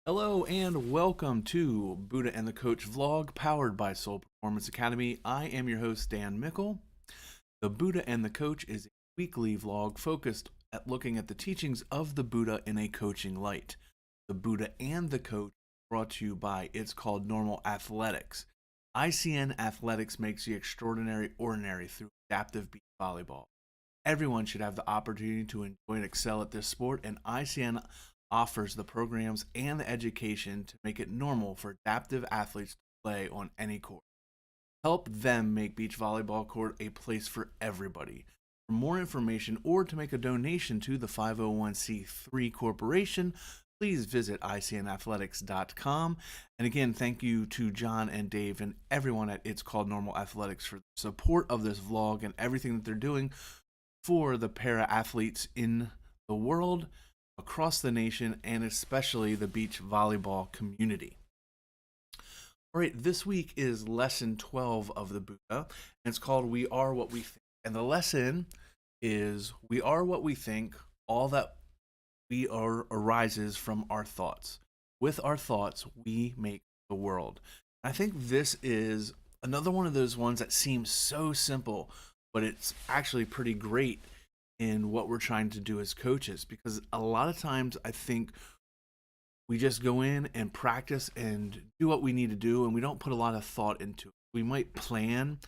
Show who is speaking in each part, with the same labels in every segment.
Speaker 1: Hello and welcome to Buddha and the Coach vlog powered by Soul Performance Academy. I am your host, Dan Mickle. The Buddha and the Coach is a weekly vlog focused at looking at the teachings of the Buddha in a coaching light. The Buddha and the Coach brought to you by It's Called Normal Athletics. ICN Athletics makes the extraordinary ordinary through adaptive beach volleyball. Everyone should have the opportunity to enjoy and excel at this sport, and ICN offers the programs and the education to make it normal for adaptive athletes to play on any court. Help them make beach volleyball court a place for everybody. For more information or to make a donation to the 501c3 corporation, please visit icnathletics.com. And again, thank you to John and Dave and everyone at It's Called Normal Athletics for the support of this vlog and everything that they're doing for the para athletes in the world, across the nation, and especially the beach volleyball community. All right, this week is lesson 12 of the Buddha, and it's called We Are What We Think. And the lesson is we are what we think, all that we are arises from our thoughts. With our thoughts, we make the world. I think this is another one of those ones that seems so simple, but it's actually pretty great in what we're trying to do as coaches, because a lot of times I think we just go in and practice and do what we need to do, and we don't put a lot of thought into it. We might plan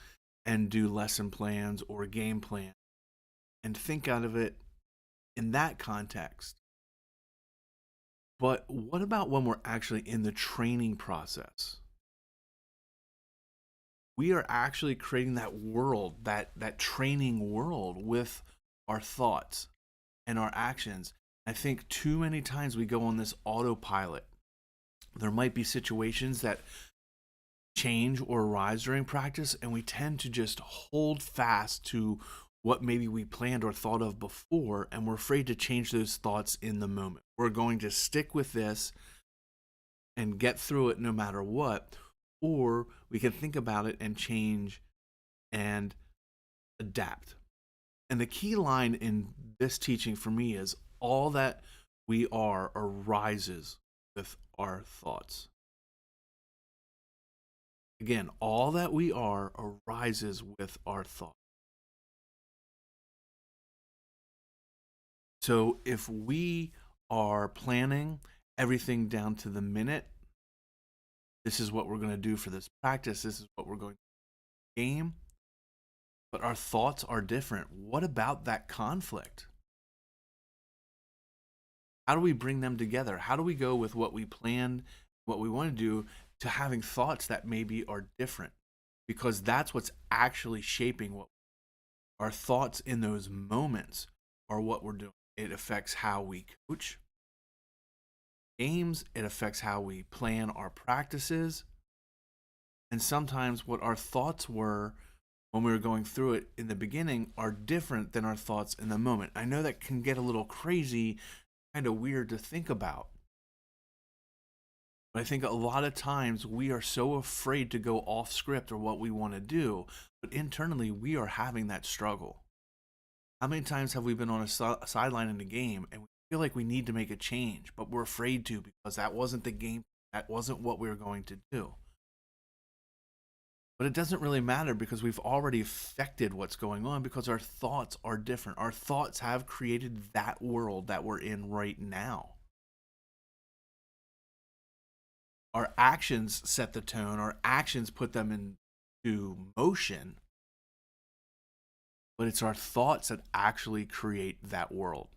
Speaker 1: and do lesson plans or game plan and think out of it in that context. But what about when we're actually in the training process? We are actually creating that world, that training world with our thoughts and our actions. I think too many times we go on this autopilot. There might be situations that change or arise during practice, and we tend to just hold fast to what maybe we planned or thought of before, and we're afraid to change those thoughts in the moment. We're going to stick with this and get through it no matter what, or we can think about it and change and adapt. And the key line in this teaching for me is all that we are arises with our thoughts. Again, all that we are arises with our thoughts. So if we are planning everything down to the minute, this is what we're going to do for this practice, this is what we're going to game, but our thoughts are different. What about that conflict? How do we bring them together? How do we go with what we planned, what we want to do, to having thoughts that maybe are different? Because that's what's actually shaping what our thoughts in those moments are what we're doing. It affects how we coach games, it affects how we plan our practices, and sometimes what our thoughts were when we were going through it in the beginning are different than our thoughts in the moment. I know that can get a little crazy, kind of weird to think about. But I think a lot of times we are so afraid to go off script or what we want to do, but internally we are having that struggle. How many times have we been on a sideline in the game and we feel like we need to make a change, but we're afraid to because that wasn't the game, that wasn't what we were going to do? But it doesn't really matter because we've already affected what's going on because our thoughts are different. Our thoughts have created that world that we're in right now. Our actions set the tone. Our actions put them into motion. But it's our thoughts that actually create that world.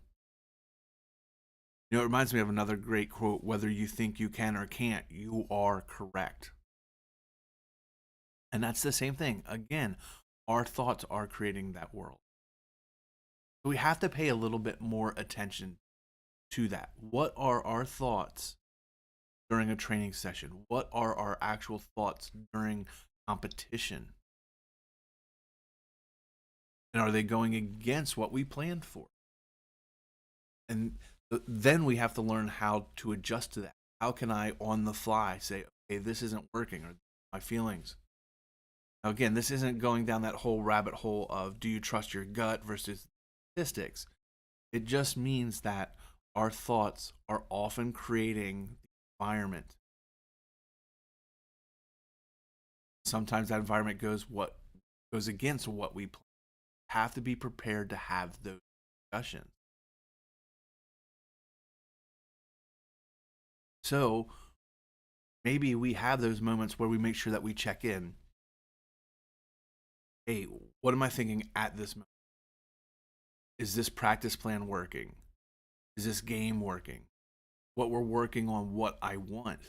Speaker 1: You know, it reminds me of another great quote: whether you think you can or can't, you are correct. And that's the same thing. Again, our thoughts are creating that world. So we have to pay a little bit more attention to that. What are our thoughts during a training session? What are our actual thoughts during competition? And are they going against what we planned for? And then we have to learn how to adjust to that. How can I, on the fly, say, okay, this isn't working, or my feelings? Now, again, this isn't going down that whole rabbit hole of do you trust your gut versus statistics. It just means that our thoughts are often creating environment. Sometimes that environment goes against what we plan. Have to be prepared to have those discussions. So maybe we have those moments where we make sure that we check in. Hey, what am I thinking at this moment? Is this practice plan working? Is this game working? What we're working on, what I want?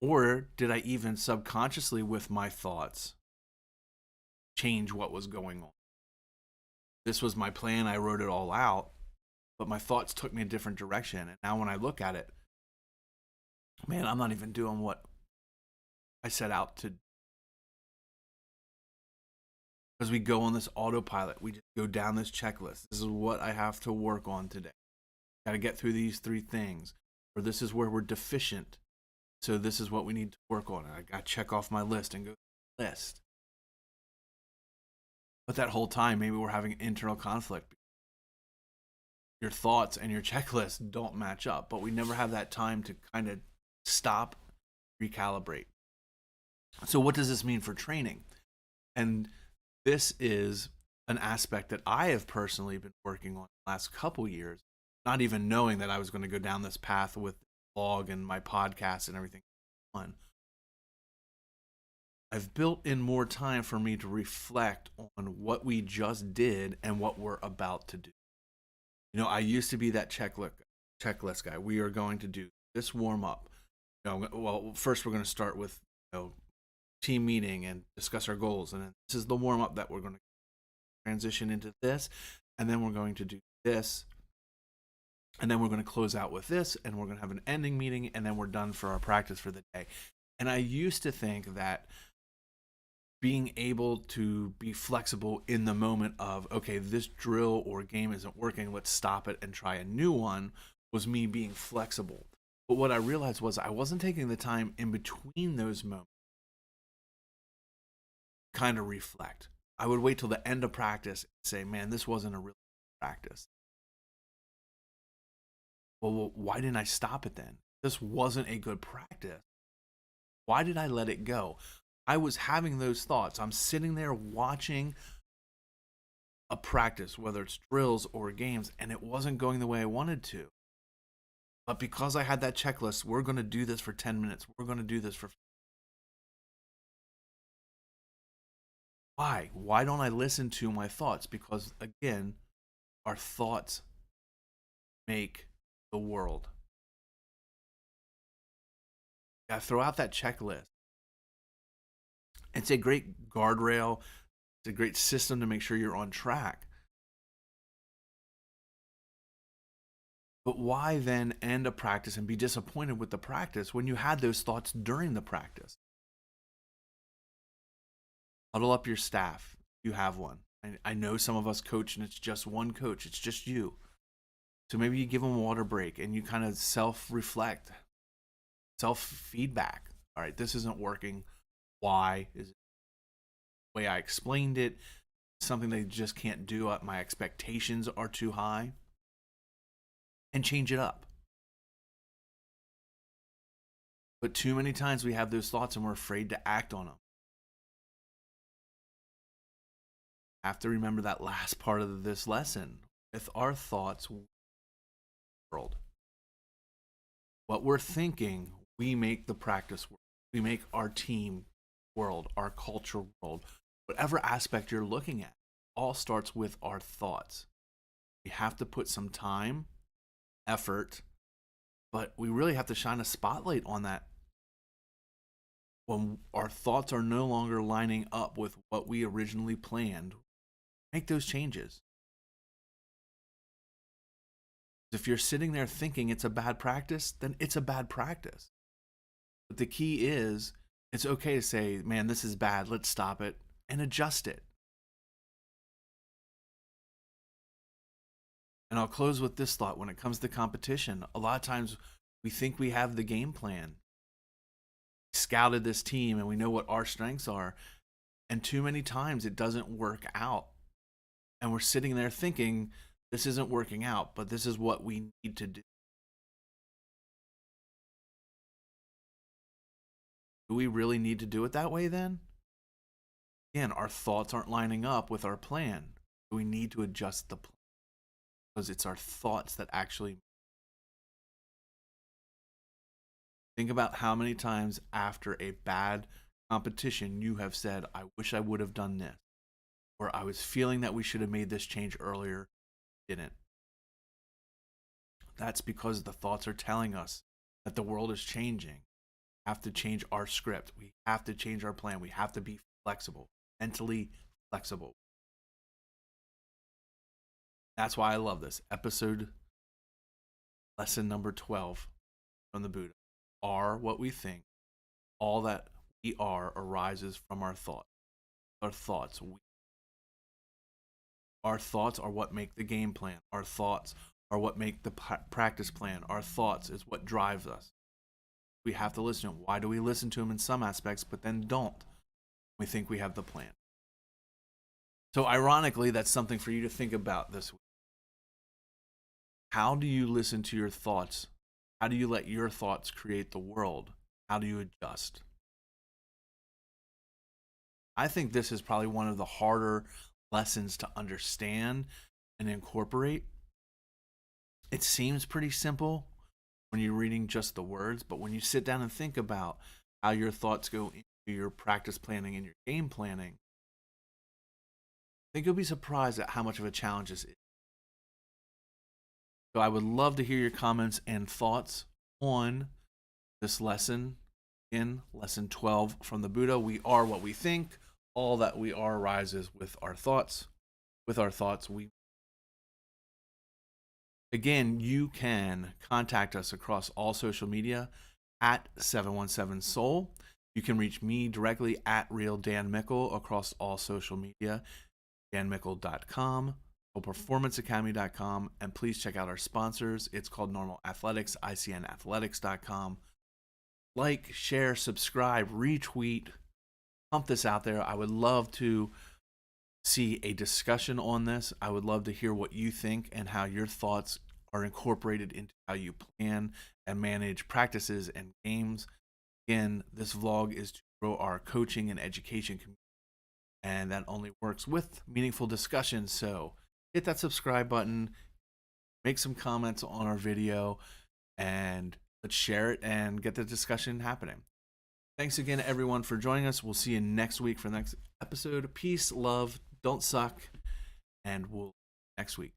Speaker 1: Or did I even subconsciously, with my thoughts, change what was going on? This was my plan. I wrote it all out, but my thoughts took me a different direction. And now when I look at it, man, I'm not even doing what I set out to. Because we go on this autopilot. We just go down this checklist. This is what I have to work on today. Got to get through these 3 things. Or this is where we're deficient. So this is what we need to work on. And I got to check off my list and go through the list. But that whole time, maybe we're having internal conflict. Your thoughts and your checklist don't match up. But we never have that time to kind of stop, recalibrate. So what does this mean for training? And this is an aspect that I have personally been working on the last couple years, not even knowing that I was going to go down this path with the blog and my podcast and everything on. I've built in more time for me to reflect on what we just did and what we're about to do. You know, I used to be that checklist guy. We are going to do this warm up. Well, first we're going to start with, team meeting and discuss our goals, and then this is the warm up that we're going to transition into this, and then we're going to do this, and then we're going to close out with this, and we're going to have an ending meeting, and then we're done for our practice for the day. And I used to think that being able to be flexible in the moment of, okay, this drill or game isn't working, let's stop it and try a new one, was me being flexible. But what I realized was I wasn't taking the time in between those moments kind of reflect. I would wait till the end of practice and say, man, this wasn't a real practice. Well, why didn't I stop it then? This wasn't a good practice. Why did I let it go? I was having those thoughts. I'm sitting there watching a practice, whether it's drills or games, and it wasn't going the way I wanted to. But because I had that checklist, we're going to do this for 10 minutes. We're going to do this for... Why? Why don't I listen to my thoughts? Because, again, our thoughts make the world. Yeah, throw out that checklist. It's a great guardrail. It's a great system to make sure you're on track. But why then end a practice and be disappointed with the practice when you had those thoughts during the practice? Huddle up your staff. You have one. I know some of us coach and it's just one coach. It's just you. So maybe you give them a water break and you kind of self-reflect, self-feedback. All right, this isn't working. Why? Is it the way I explained it? Something they just can't do. My expectations are too high. And change it up. But too many times we have those thoughts and we're afraid to act on them. Have to remember that last part of this lesson. With our thoughts, world. What we're thinking, we make the practice world. We make our team world, our culture world. Whatever aspect you're looking at, all starts with our thoughts. We have to put some time, effort, but we really have to shine a spotlight on that. When our thoughts are no longer lining up with what we originally planned, make those changes. If you're sitting there thinking it's a bad practice, then it's a bad practice. But the key is, it's okay to say, man, this is bad, let's stop it, and adjust it. And I'll close with this thought. When it comes to competition, a lot of times we think we have the game plan. We scouted this team and we know what our strengths are. And too many times it doesn't work out. And we're sitting there thinking this isn't working out, but this is what we need to do. Do we really need to do it that way then? Again, our thoughts aren't lining up with our plan. Do we need to adjust the plan? Because it's our thoughts that actually. Think about how many times after a bad competition you have said, I wish I would have done this, or I was feeling that we should have made this change earlier, didn't. That's because the thoughts are telling us that the world is changing. We have to change our script. We have to change our plan. We have to be flexible, mentally flexible. That's why I love this episode. Lesson number 12 from the Buddha. Are what we think. All that we are arises from our thoughts. Our thoughts. Our thoughts are what make the game plan. Our thoughts are what make the practice plan. Our thoughts is what drives us. We have to listen to them. Why do we listen to them in some aspects, but then don't? We think we have the plan. So ironically, that's something for you to think about this week. How do you listen to your thoughts? How do you let your thoughts create the world? How do you adjust? I think this is probably one of the harder lessons to understand and incorporate. It seems pretty simple when you're reading just the words, but when you sit down and think about how your thoughts go into your practice planning and your game planning, I think you'll be surprised at how much of a challenge this is. So I would love to hear your comments and thoughts on this lesson. In lesson 12 from the Buddha, we are what we think. All that we are arises with our thoughts. With our thoughts, Again, you can contact us across all social media at 717Soul. You can reach me directly at Real Dan Mickle across all social media, danmickle.com. performanceacademy.com, and please check out our sponsors. It's called Normal Athletics, icnathletics.com. Like, share, subscribe, retweet, pump this out there. I would love to see a discussion on this. I would love to hear what you think and how your thoughts are incorporated into how you plan and manage practices and games. Again, this vlog is to grow our coaching and education community, and that only works with meaningful discussion. So hit that subscribe button, make some comments on our video, and let's share it and get the discussion happening. Thanks again, everyone, for joining us. We'll see you next week for the next episode. Peace, love, don't suck, and we'll see you next week.